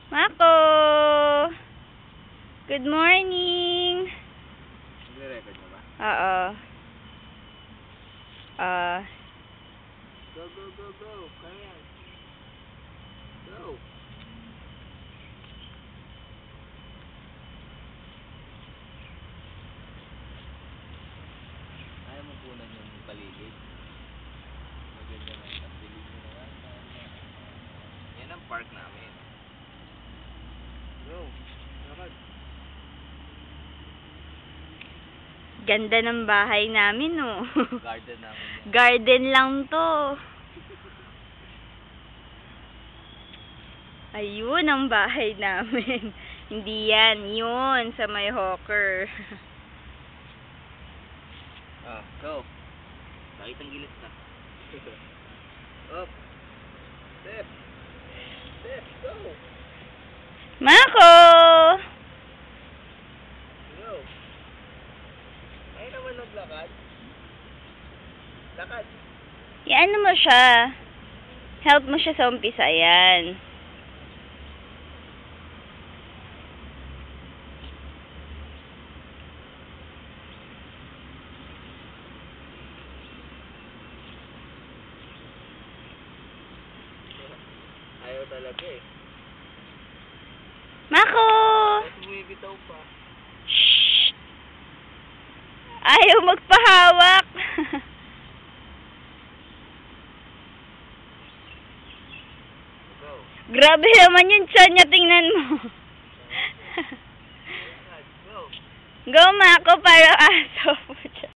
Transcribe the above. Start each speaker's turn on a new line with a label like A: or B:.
A: Mako! Good morning!
B: Nire-record mo ba?
A: Oo.
B: Go, go, go, go! Kaya yan. Go! Ayaw mo punan yung paligid. Maganda na yung paligid mo na yan. Yan ang park namin. Go! Lakad!
A: Ganda ng bahay namin, oh.
B: Garden namin yan.
A: Garden lang to. Ayun ang bahay namin. Hindi yan. Yun, sa may hawker.
B: Ah, go! Bakit ang gilis ka? Up! Step! Step! Go!
A: Mako!
B: Go! Ayaw naman naglakad. Lakad!
A: Iano mo siya. Help mo siya sa umpisa. Yan.
B: Ayaw talaga eh.
A: Mako!
B: Tapos bumibitaw pa.
A: Shh! Ayaw magpahawak.
B: Go!
A: Grabe naman yung tiyan niya. Tingnan mo.
B: Go!
A: Go, Mako, para aso.